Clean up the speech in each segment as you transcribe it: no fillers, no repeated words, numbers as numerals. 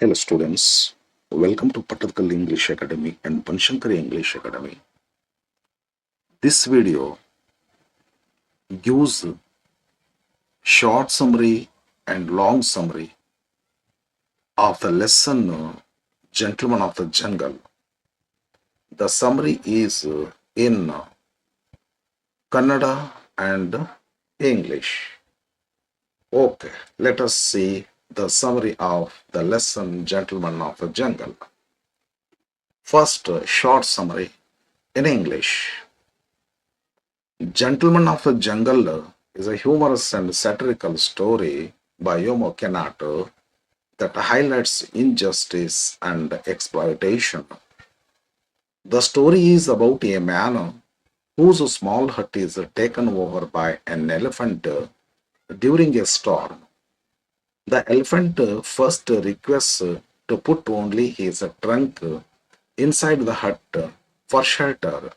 Hello students, welcome to Pattatkal English Academy and Panshankari English Academy. This video gives short summary and long summary of the lesson Gentleman of the Jungle. The summary is in Kannada and English. Okay, let us see the summary of the lesson Gentleman of the Jungle. First, short summary in English. Gentleman of the Jungle is a humorous and satirical story by Yomo Kenato that highlights injustice and exploitation. The story is about a man whose small hut is taken over by an elephant during a storm. The elephant first requests to put only his trunk inside the hut for shelter,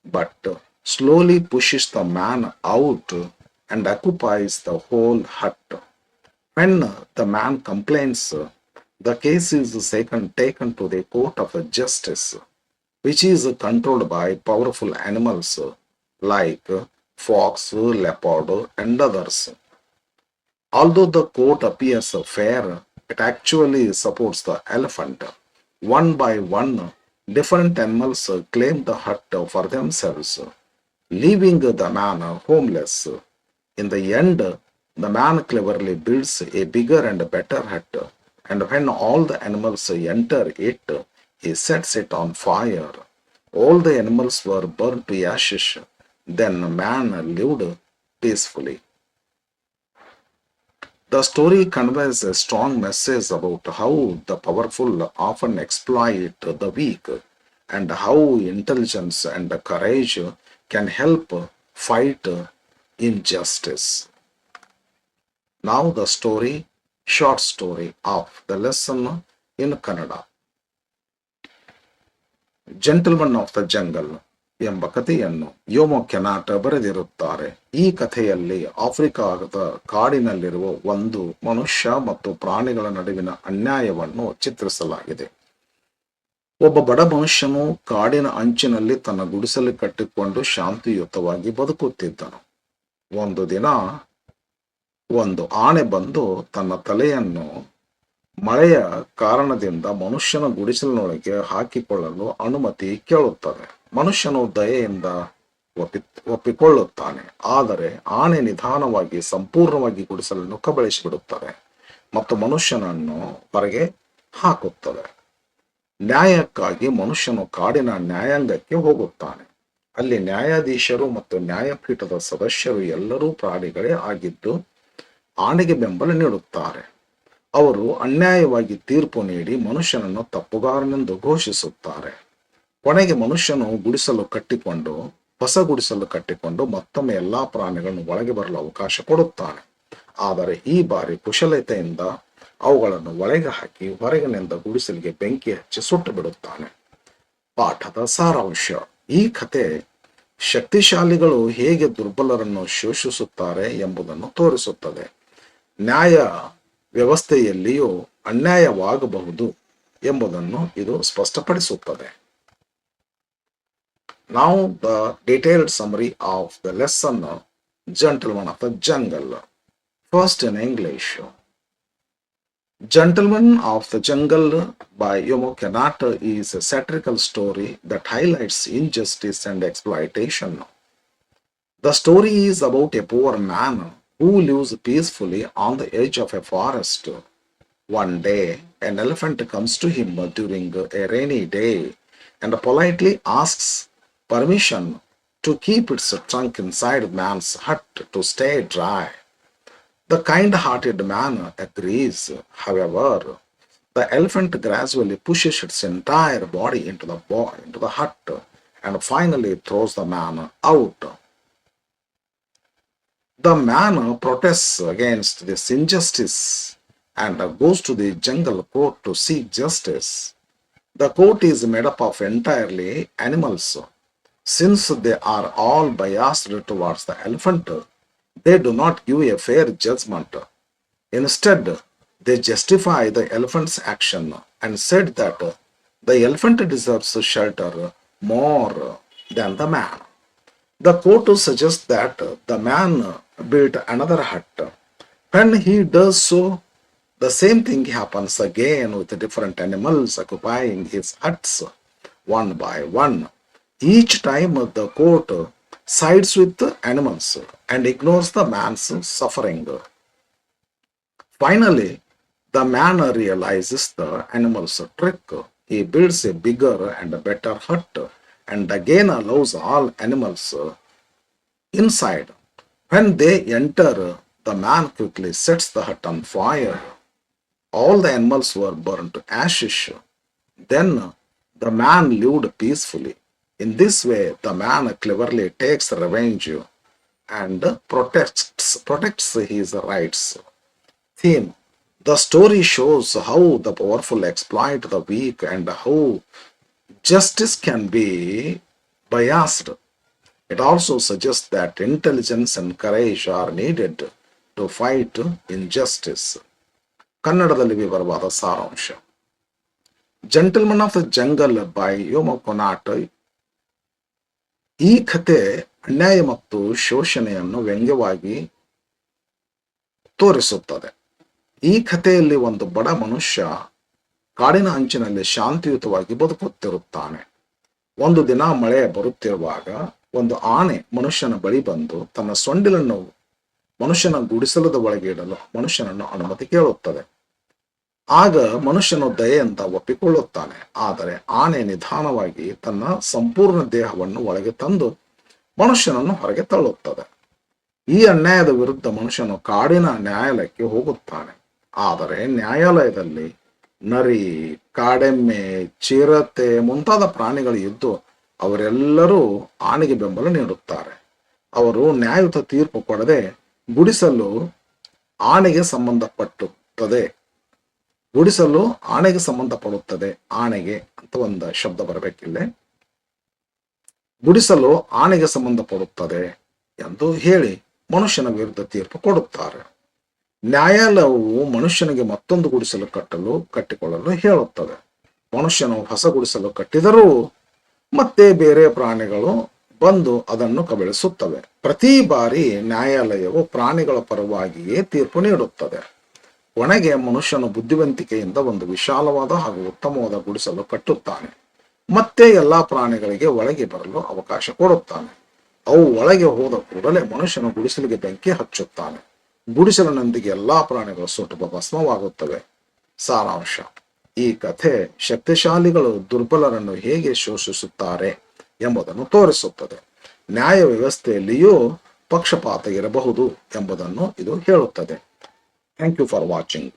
but slowly pushes the man out and occupies the whole hut. When the man complains, the case is taken to the court of justice, which is controlled by powerful animals like fox, leopard, and others. Although the court appears fair, it actually supports the elephant. One by one, different animals claim the hut for themselves, leaving the man homeless. In the end, the man cleverly builds a bigger and better hut, and when all the animals enter it, he sets it on fire. All the animals were burned to ashes. Then man lived peacefully. The story conveys a strong message about how the powerful often exploit the weak and how intelligence and courage can help fight injustice. Now the story, short story of the lesson in Kannada. Gentleman of the jungle ಎಂಬ ಕಥೆಯನ್ನು ಯೋಮೋ ಕೆನಾಟ ಬರೆದಿರುತ್ತಾರೆ. ಈ ಕಥೆಯಲ್ಲಿ ಆಫ್ರಿಕಾದ ಕಾಡಿನಲ್ಲಿರುವ ಒಂದು ಮನುಷ್ಯ ಮತ್ತು ಪ್ರಾಣಿಗಳ ನಡುವಿನ ಅನ್ಯಾಯವನ್ನು ಚಿತ್ರಿಸಲಾಗಿದೆ. ಒಬ್ಬ ಬಡ ಮನುಷ್ಯನು ಕಾಡಿನ ಅಂಚಿನಲ್ಲಿ ತನ್ನ ಗುಡಿಸಲು ಕಟ್ಟಿಕೊಂಡು ಶಾಂತಿಯುತವಾಗಿ ಬದುಕುತ್ತಿದ್ದನು. ಒಂದು ದಿನ ಒಂದು ಆನೆ ಬಂದು ತನ್ನ ತಲೆಯನ್ನು ಮಳೆಯ ಕಾರಣದಿಂದ ಮನುಷ್ಯನ ಗುಡಿಸಲಿನೊಳಗೆ ಹಾಕಿಕೊಳ್ಳಲು ಅನುಮತಿ ಕೇಳುತ್ತದೆ. ಮನುಷ್ಯನು ದಯೆಯಿಂದ ಒಪ್ಪಿಕೊಳ್ಳುತ್ತಾನೆ. ಆದರೆ ಆನೆ ನಿಧಾನವಾಗಿ ಸಂಪೂರ್ಣವಾಗಿ ಗುಡಿಸಲನ್ನು ಕಬಳಿಸಿಬಿಡುತ್ತದೆ ಮತ್ತು ಮನುಷ್ಯನನ್ನು ಹೊರಗೆ ಹಾಕುತ್ತದೆ. ನ್ಯಾಯಕ್ಕಾಗಿ ಮನುಷ್ಯನು ಕಾಡಿನ ನ್ಯಾಯಾಂಗಕ್ಕೆ ಹೋಗುತ್ತಾನೆ. ಅಲ್ಲಿ ನ್ಯಾಯಾಧೀಶರು ಮತ್ತು ನ್ಯಾಯಪೀಠದ ಸದಸ್ಯರು ಎಲ್ಲರೂ ಪ್ರಾಣಿಗಳೇ ಆಗಿದ್ದು ಆನೆಗೆ ಬೆಂಬಲ ನೀಡುತ್ತಾರೆ. ಅವರು ಅನ್ಯಾಯವಾಗಿ ತೀರ್ಪು ನೀಡಿ ಮನುಷ್ಯನನ್ನು ತಪ್ಪುಗಾರನೆಂದು ಘೋಷಿಸುತ್ತಾರೆ. ಕೊನೆಗೆ ಮನುಷ್ಯನು ಹೊಸ ಗುಡಿಸಲು ಕಟ್ಟಿಕೊಂಡು ಮತ್ತೊಮ್ಮೆ ಎಲ್ಲಾ ಪ್ರಾಣಿಗಳನ್ನು ಒಳಗೆ ಬರಲು ಅವಕಾಶ ಕೊಡುತ್ತಾನೆ. ಆದರೆ ಈ ಬಾರಿ ಕುಶಲತೆಯಿಂದ ಅವುಗಳನ್ನು ಒಳಗೆ ಹಾಕಿ ಹೊರಗಿನಿಂದ ಗುಡಿಸಲಿಗೆ ಬೆಂಕಿ ಹಚ್ಚಿ ಸುಟ್ಟು ಬಿಡುತ್ತಾನೆ. ಪಾಠದ ಸಾರಾಂಶ: ಈ ಕತೆ ಶಕ್ತಿಶಾಲಿಗಳು ಹೇಗೆ ದುರ್ಬಲರನ್ನು ಶೋಷಿಸುತ್ತಾರೆ ಎಂಬುದನ್ನು ತೋರಿಸುತ್ತದೆ. ನ್ಯಾಯ ವ್ಯವಸ್ಥೆಯಲ್ಲಿಯೂ ಅನ್ಯಾಯವಾಗಬಹುದು ಎಂಬುದನ್ನು ಇದು ಸ್ಪಷ್ಟಪಡಿಸುತ್ತದೆ. Now the detailed summary of the lesson Gentleman of the Jungle. First in English. Gentleman of the Jungle by Yomo Kenata is a satirical story that highlights injustice and exploitation. The story is about a poor man who lives peacefully on the edge of a forest. One day, an elephant comes to him during a rainy day and politely asks permission to keep its trunk inside man's hut to stay dry. The kind-hearted man agrees. However, the elephant gradually pushes its entire body into the hut and finally throws the man out. The man protests against this injustice and goes to the jungle court to seek justice. The court is made up of entirely animals. Since they are all biased towards the elephant, they do not give a fair judgment. Instead, They justify the elephant's action and said that the elephant deserves shelter more than the man. The quote suggests that the man built another hut. When he does so, the same thing happens again with different animals occupying his huts one by one. Each time the quote sides with the animals and ignores the man's suffering. Finally, the man realizes the animal's trick. He builds a bigger and a better hut and again allows all animals inside. When they enter, the man quickly sets the hut on fire. All the animals were burned to ashes. Then the man lived peacefully. In this way, the man cleverly takes revenge and protects his rights. Theme: the story shows how the powerful exploit the weak and how justice can be biased. It also suggests that intelligence and courage are needed to fight injustice. ಕನ್ನಡದಲ್ಲಿ ವಿವರವಾದ ಸಾರಾಂಶ. Gentleman of the jungle by ಯೋಮೋ ಕೊನಾಟ್ ಈ ಕಥೆ ಅನ್ಯಾಯ ಮತ್ತು ಶೋಷಣೆಯನ್ನು ವ್ಯಂಗ್ಯವಾಗಿ ತೋರಿಸುತ್ತದೆ. ಈ ಕಥೆಯಲ್ಲಿ ಒಂದು ಬಡ ಮನುಷ್ಯ ಕಾಡಿನ ಅಂಚಿನಲ್ಲಿ ಶಾಂತಿಯುತವಾಗಿ ಬದುಕುತ್ತಿರುತ್ತಾನೆ. ಒಂದು ದಿನ ಮಳೆ ಬರುತ್ತಿರುವಾಗ ಒಂದು ಆನೆ ಮನುಷ್ಯನ ಬಳಿ ಬಂದು ತನ್ನ ಸೊಂಡಿಲನ್ನು ಮನುಷ್ಯನ ಗುಡಿಸಲದ ಒಳಗೆ ಇಡಲು ಮನುಷ್ಯನನ್ನು ಅನುಮತಿ ಕೇಳುತ್ತದೆ. ಆಗ ಮನುಷ್ಯನು ದಯೆಯಿಂದ ಒಪ್ಪಿಕೊಳ್ಳುತ್ತಾನೆ. ಆದರೆ ಆನೆ ನಿಧಾನವಾಗಿ ತನ್ನ ಸಂಪೂರ್ಣ ದೇಹವನ್ನು ಒಳಗೆ ತಂದು ಮನುಷ್ಯನನ್ನು ಹೊರಗೆ ತಳ್ಳುತ್ತದೆ. ಈ ಅನ್ಯಾಯದ ವಿರುದ್ಧ ಮನುಷ್ಯನು ಕಾಡಿನ ನ್ಯಾಯಾಲಯಕ್ಕೆ ಹೋಗುತ್ತಾನೆ. ಆದರೆ ನ್ಯಾಯಾಲಯದಲ್ಲಿ ನರಿ, ಕಾಡೆಮ್ಮೆ, ಚಿರತೆ ಮುಂತಾದ ಪ್ರಾಣಿಗಳು ಇದ್ದು ಅವರೆಲ್ಲರೂ ಆನೆಗೆ ಬೆಂಬಲ ನೀಡುತ್ತಾರೆ. ಅವರು ನ್ಯಾಯಯುತ ತೀರ್ಪು ಕೊಡದೆ ಗುಡಿಸಲು ಆನೆಗೆ ಸಂಬಂಧಪಟ್ಟುತ್ತದೆ. ಗುಡಿಸಲು ಆನೆಗೆ ಸಂಬಂಧಪಡುತ್ತದೆ. ಆನೆಗೆ ಅಂತ ಒಂದು ಶಬ್ದ ಬರಬೇಕಿಲ್ಲ. ಗುಡಿಸಲು ಆನೆಗೆ ಸಂಬಂಧಪಡುತ್ತದೆ ಎಂದು ಹೇಳಿ ಮನುಷ್ಯನ ವಿರುದ್ಧ ತೀರ್ಪು ಕೊಡುತ್ತಾರೆ. ನ್ಯಾಯಾಲಯವು ಮನುಷ್ಯನಿಗೆ ಮತ್ತೊಂದು ಗುಡಿಸಲು ಕಟ್ಟಿಕೊಳ್ಳಲು ಹೇಳುತ್ತದೆ. ಮನುಷ್ಯನು ಹೊಸ ಗುಡಿಸಲು ಕಟ್ಟಿದರೂ ಮತ್ತೆ ಬೇರೆ ಪ್ರಾಣಿಗಳು ಬಂದು ಅದನ್ನು ಕಬಳಿಸುತ್ತವೆ. ಪ್ರತಿ ಬಾರಿ ನ್ಯಾಯಾಲಯವು ಪ್ರಾಣಿಗಳ ಪರವಾಗಿಯೇ ತೀರ್ಪು ನೀಡುತ್ತದೆ. ಕೊನೆಗೆ ಮನುಷ್ಯನು ಬುದ್ಧಿವಂತಿಕೆಯಿಂದ ಒಂದು ವಿಶಾಲವಾದ ಹಾಗೂ ಉತ್ತಮವಾದ ಗುಡಿಸಲು ಕಟ್ಟುತ್ತಾನೆ. ಮತ್ತೆ ಎಲ್ಲಾ ಪ್ರಾಣಿಗಳಿಗೆ ಒಳಗೆ ಬರಲು ಅವಕಾಶ ಕೊಡುತ್ತಾನೆ. ಅವು ಒಳಗೆ ಹೋದ ಕೂಡಲೇ ಮನುಷ್ಯನು ಗುಡಿಸಲಿಗೆ ಬೆಂಕಿ ಹಚ್ಚುತ್ತಾನೆ. ಗುಡಿಸಲಿನೊಂದಿಗೆ ಎಲ್ಲಾ ಪ್ರಾಣಿಗಳು ಸುಟ್ಟು ಭಸ್ಮವಾಗುತ್ತವೆ. ಸಾರಾಂಶ: ಈ ಕಥೆ ಶಕ್ತಿಶಾಲಿಗಳು ದುರ್ಬಲರನ್ನು ಹೇಗೆ ಶೋಷಿಸುತ್ತಾರೆ ಎಂಬುದನ್ನು ತೋರಿಸುತ್ತದೆ. ನ್ಯಾಯ ವ್ಯವಸ್ಥೆಯಲ್ಲಿಯೂ ಪಕ್ಷಪಾತ ಇರಬಹುದು ಎಂಬುದನ್ನು ಇದು ಹೇಳುತ್ತದೆ. Thank you for watching.